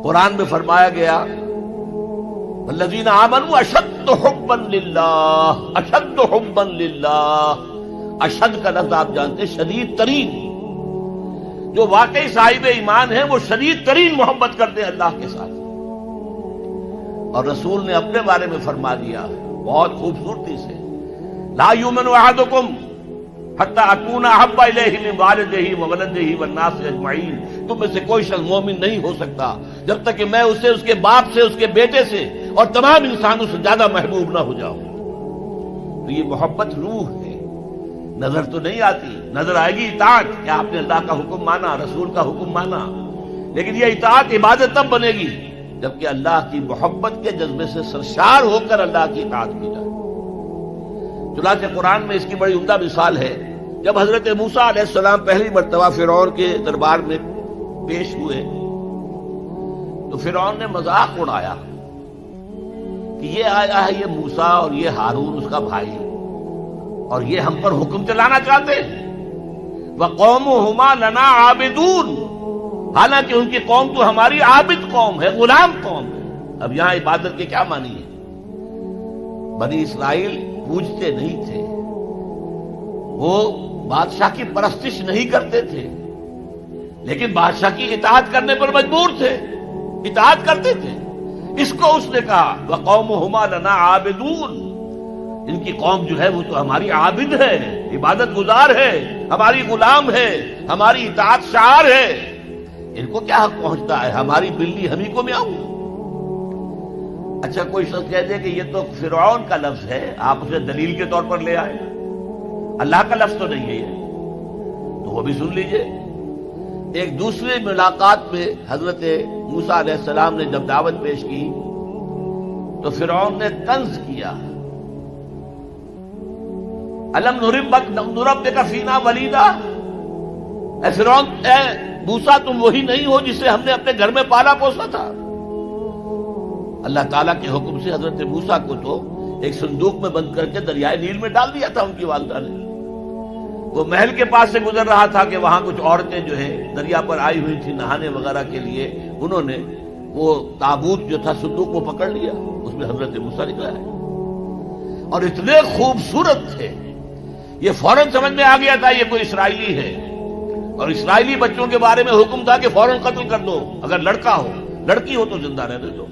قرآن میں فرمایا گیا الذین آمنوا اشد حبا للہ، اشد حبا للہ. اشد کا لفظ آپ جانتے ہیں شدید ترین. جو واقعی صاحب ایمان ہیں وہ شدید ترین محبت کرتے ہیں اللہ کے ساتھ. اور رسول نے اپنے بارے میں فرما دیا بہت خوبصورتی سے، لا یؤمن احدکم حتی اکون احب الیہ من والدہ وولدہ والناس اجمعین. تم میں سے کوئی شخص مومن نہیں ہو سکتا جب تک کہ میں اسے اس کے باپ سے، اس کے بیٹے سے اور تمام انسانوں سے زیادہ محبوب نہ ہو جاؤں. تو یہ محبت روح ہے، نظر تو نہیں آتی. نظر آئے گی اطاعت کہ آپ نے اللہ کا حکم مانا، رسول کا حکم مانا، لیکن یہ اطاعت عبادت تب بنے گی جبکہ اللہ کی محبت کے جذبے سے سرشار ہو کر اللہ کی اطاعت کی جائے. چنانچہ قرآن میں اس کی بڑی عمدہ مثال ہے. جب حضرت موسیٰ علیہ السلام پہلی مرتبہ فرعون کے دربار میں پیش ہوئے تو فرعون نے مذاق اڑایا کہ یہ آیا ہے یہ موسیٰ اور یہ ہارون اس کا بھائی، اور یہ ہم پر حکم چلانا چاہتے ہیں. وَقَوْمُهُمَا لَنَا عَابِدُونَ، حالانکہ ان کی قوم تو ہماری عابد قوم ہے، غلام قوم ہے. اب یہاں عبادت کے کیا معنی ہے؟ بنی اسرائیل پوجتے نہیں تھے، وہ بادشاہ کی پرستش نہیں کرتے تھے، لیکن بادشاہ کی اطاعت کرنے پر مجبور تھے، اطاعت کرتے تھے. اس کو اس نے کہا وَقَوْمُهُمَا لَنَا عَابِدُونَ، ان کی قوم جو ہے وہ تو ہماری عابد ہے، عبادت گزار ہے، ہماری غلام ہے، ہماری اطاعت شعار ہے. ان کو کیا حق پہنچتا ہے؟ ہماری بلی ہم ہی کو میاؤں. اچھا کوئی شخص کہہ دے کہ یہ تو فرعون کا لفظ ہے، آپ اسے دلیل کے طور پر لے آئے، اللہ کا لفظ تو نہیں ہے یہ، تو وہ بھی سن لیجئے. ایک دوسری ملاقات میں حضرت موسیٰ علیہ السلام نے جب دعوت پیش کی تو فرعون نے طنز کیا، الم نربک فینا ولیدا، اے فرعون، اے موسیٰ تم وہی نہیں ہو جسے ہم نے اپنے گھر میں پالا پوسا تھا. اللہ تعالیٰ کے حکم سے حضرت موسیٰ کو تو ایک صندوق میں بند کر کے دریائے نیل میں ڈال دیا تھا ان کی والدہ نے. وہ محل کے پاس سے گزر رہا تھا کہ وہاں کچھ عورتیں جو ہے دریا پر آئی ہوئی تھی نہانے وغیرہ کے لیے، انہوں نے وہ تابوت جو تھا صندوق وہ پکڑ لیا، اس میں حضرت موسیٰ نکلا ہے، اور اتنے خوبصورت تھے یہ فوراً سمجھ میں آ گیا تھا یہ کوئی اسرائیلی ہے. اور اسرائیلی بچوں کے بارے میں حکم تھا کہ فوراً قتل کر دو، اگر لڑکا ہو، لڑکی ہو تو زندہ رہنے دو.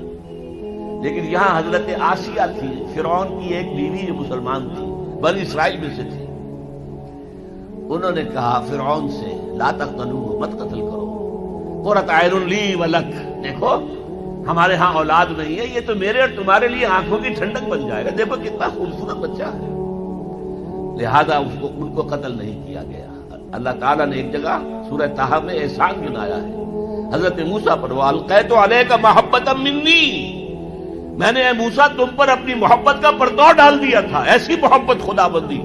لیکن یہاں حضرت آسیہ تھی، فرعون کی ایک بیوی جو مسلمان تھی، بنی اسرائیل میں سے تھی. انہوں نے کہا فرعون سے لا تقتلوہ، مت قتل کرو، قرۃ عین لی ولک، دیکھو ہمارے ہاں اولاد نہیں ہے، یہ تو میرے اور تمہارے لیے آنکھوں کی ٹھنڈک بن جائے گا، دیکھو کتنا خوبصورت بچہ ہے. لہذا ان کو قتل نہیں کیا گیا. اللہ تعالیٰ نے ایک جگہ سورہ طٰہٰ میں احسان گنایا ہے حضرت موسیٰ پر، وَأَلْقَيْتُ عَلَيْكَ مَحَبَّةً مِّنِّي، میں نے اے موسیٰ تم پر اپنی محبت کا پردہ ڈال دیا تھا. ایسی محبت خدا بندی،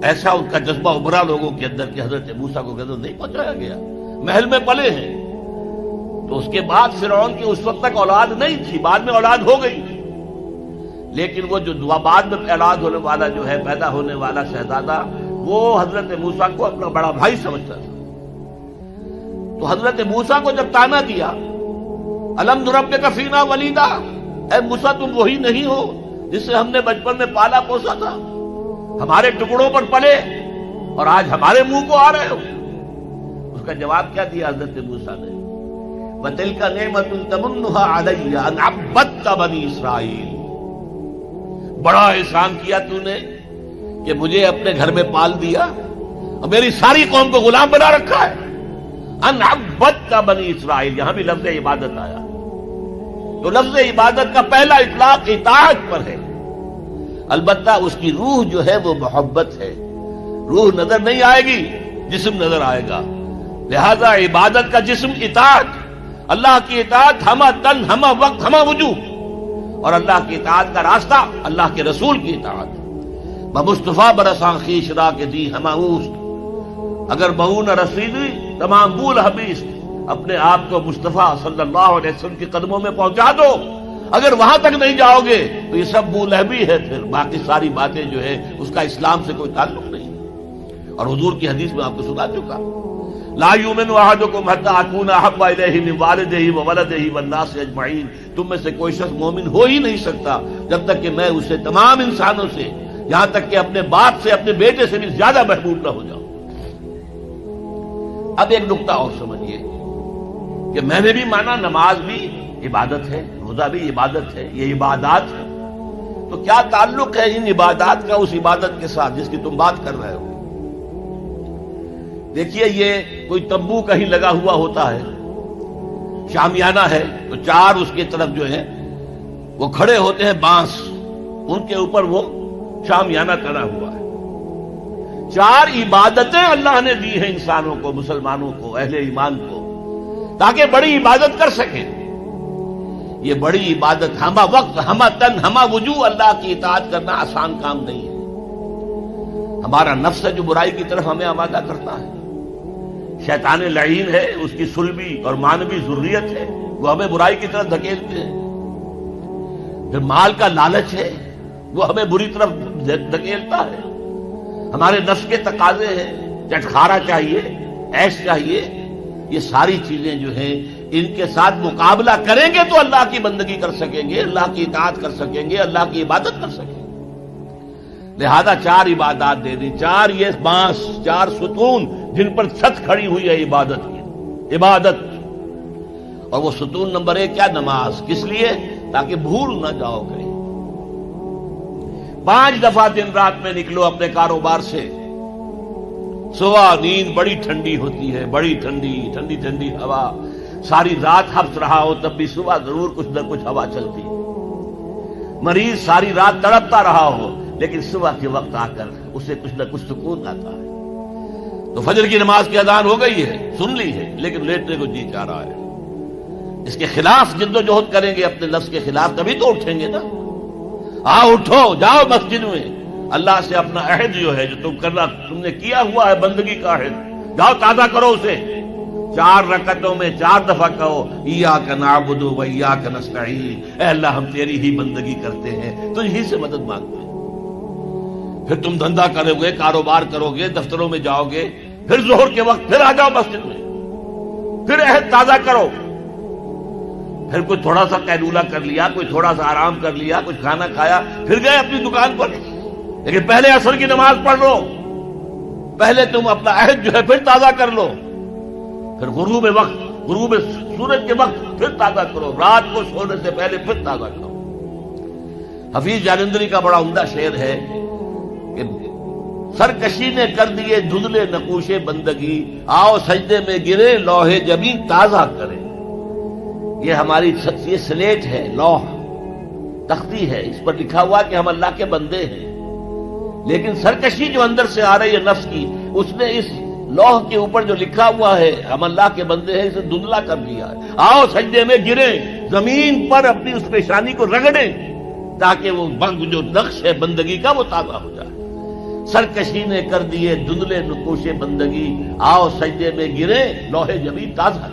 ایسا ان کا جذبہ ابھرا لوگوں کے اندر کہ حضرت موسیٰ کو غضب نہیں پہنچایا گیا. محل میں پلے ہیں. تو اس کے بعد فرعون کی اس وقت تک اولاد نہیں تھی، بعد میں اولاد ہو گئی، لیکن وہ جو بعد میں اولاد ہونے والا جو ہے پیدا ہونے والا شہزادہ، وہ حضرت موسیٰ کو اپنا بڑا بھائی سمجھتا تھا. تو حضرت موسیٰ کو جب تانا دیا الم نربک فینا ولیدا، اے موسیٰ تم وہی نہیں ہو جسے ہم نے بچپن میں پالا پوسا تھا، ہمارے ٹکڑوں پر پلے اور آج ہمارے منہ کو آ رہے ہو. اس کا جواب کیا دیا حضرت موسیٰ نے؟ وَتِلْكَ نِعْمَةٌ تَمُنُّهَا عَلَيَّ أَنْ عَبَّدْتَ بَنِي إِسْرَائِيلَ، بڑا احسان کیا تو نے کہ مجھے اپنے گھر میں پال دیا اور میری ساری قوم کو غلام بنا رکھا ہے. ان عبدت بنی اسرائیل، یہاں بھی لفظ عبادت آیا. تو لفظ عبادت کا پہلا اطلاق اطاعت پر ہے، البتہ اس کی روح جو ہے وہ محبت ہے. روح نظر نہیں آئے گی، جسم نظر آئے گا. لہذا عبادت کا جسم اطاعت، اللہ کی اطاعت ہمہ تن ہمہ وقت ہمہ وجوہ، اور اللہ کی اطاعت کا راستہ اللہ کے رسول کی اطاعت. بمصطفیٰ برساں خیش را کے دی ہمہ اوست، اگر بہو نہ رسیدی تمام بول حبیث، اپنے آپ کو مصطفیٰ صلی اللہ علیہ وسلم کے قدموں میں پہنچا دو. اگر وہاں تک نہیں جاؤ گے تو یہ سب بول حبی ہے، پھر باقی ساری باتیں جو ہے اس کا اسلام سے کوئی تعلق نہیں. اور حضور کی حدیث میں آپ کو سنا چکا، لا یؤمن احدکم حتی اکون احب الیہ من والدہ وولدہ والناس اجمعین، تم میں سے کوئی شخص مومن ہو ہی نہیں سکتا جب تک کہ میں اسے تمام انسانوں سے، یہاں تک کہ اپنے باپ سے، اپنے بیٹے سے بھی زیادہ محبوب نہ ہو جاؤں۔ اب ایک نقطہ اور سمجھیے کہ میں نے بھی مانا نماز بھی عبادت ہے، روزہ بھی عبادت ہے، یہ عبادات ہے، تو کیا تعلق ہے ان عبادات کا اس عبادت کے ساتھ جس کی تم بات کر رہے ہو؟ دیکھیے، یہ کوئی تمبو کہیں لگا ہوا ہوتا ہے، شامیانہ ہے، تو چار اس کی طرف جو ہے وہ کھڑے ہوتے ہیں بانس، ان کے اوپر وہ شامیانہ کرا ہوا ہے۔ چار عبادتیں اللہ نے دی ہیں انسانوں کو، مسلمانوں کو، اہل ایمان کو، تاکہ بڑی عبادت کر سکیں۔ یہ بڑی عبادت ہمہ وقت، ہمہ تن، ہمہ وجوہ اللہ کی اطاعت کرنا آسان کام نہیں ہے۔ ہمارا نفس ہے جو برائی کی طرف ہمیں آمادہ کرتا ہے، شیطان لعین ہے، اس کی صلبی اور مانوی ذریت ہے، وہ ہمیں برائی کی طرف دھکیلتے ہیں۔ پھر مال کا لالچ ہے، وہ ہمیں بری طرف دھکیلتا ہے۔ ہمارے نفس کے تقاضے ہیں، چٹخارا چاہیے، عیش چاہیے، یہ ساری چیزیں جو ہیں ان کے ساتھ مقابلہ کریں گے تو اللہ کی بندگی کر سکیں گے، اللہ کی اطاعت کر سکیں گے، اللہ کی عبادت کر سکیں گے۔ لہذا چار عبادات دے دی، چار یہ بانس، چار ستون جن پر چھت کھڑی ہوئی ہے عبادت کی، عبادت۔ اور وہ ستون نمبر 1 کیا؟ نماز۔ کس لیے؟ تاکہ بھول نہ جاؤ کہیں۔ 5 دفعہ دن رات میں نکلو اپنے کاروبار سے، صبح نیند بڑی ٹھنڈی ہوتی ہے، بڑی ٹھنڈی ٹھنڈی ٹھنڈی ہوا، ساری رات ہفس رہا ہو تب بھی صبح ضرور کچھ نہ کچھ ہوا چلتی۔ مریض ساری رات تڑپتا رہا ہو لیکن صبح کے وقت آ کر اسے کچھ نہ کچھ سکون آتا ہے۔ تو فجر کی نماز کی اذان ہو گئی ہے، سن لی ہے، لیکن لیٹنے کو جی چاہ رہا ہے۔ اس کے خلاف جد و جہد کریں گے، اپنے نفس کے خلاف، تبھی تو اٹھیں گے نا۔ آؤ اٹھو، جاؤ مسجد میں، اللہ سے اپنا عہد جو ہے جو تم نے کیا ہوا ہے بندگی کا عہد، جاؤ تازہ کرو اسے۔ 4 رکعتوں میں 4 دفعہ کہو ایاک نعبد و ایاک نستعین، اے اللہ ہم تیری ہی بندگی کرتے ہیں، تجھ ہی سے مدد مانگتے ہیں۔ پھر تم دھندا کرو گے، کاروبار کرو گے، دفتروں میں جاؤ گے، پھر ظہر کے وقت پھر آ جاؤ مسجد میں، پھر عہد تازہ کرو۔ پھر کوئی تھوڑا سا قیلولہ کر لیا، کوئی تھوڑا سا آرام کر لیا، کچھ کھانا کھایا، پھر گئے اپنی دکان پر، لیکن پہلے عصر کی نماز پڑھ لو، پہلے تم اپنا عہد جو ہے پھر تازہ کر لو، پھر غروب سورج کے وقت پھر تازہ کرو، رات کو سونے سے پہلے پھر تازہ کرو۔ حفیظ جالندری کا بڑا عمدہ شعر ہے کہ سرکشی نے کر دیے دھندلے نقوش بندگی، آؤ سجدے میں گرے لوح جبین تازہ کرے۔ یہ ہماری یہ سلیٹ ہے، لوح تختی ہے، اس پر لکھا ہوا کہ ہم اللہ کے بندے ہیں، لیکن سرکشی جو اندر سے آ رہی ہے نفس کی، اس نے اس لوح کے اوپر جو لکھا ہوا ہے ہم اللہ کے بندے ہیں اسے دھندلا کر دیا ہے۔ آؤ سجدے میں گریں، زمین پر اپنی اس پیشانی کو رگڑیں تاکہ وہ جو نقش ہے بندگی کا وہ تازہ ہو جائے۔ سرکشی نے کر دیے دھندلے نقوش بندگی، آؤ سجدے میں گریں لوح جبین تازہ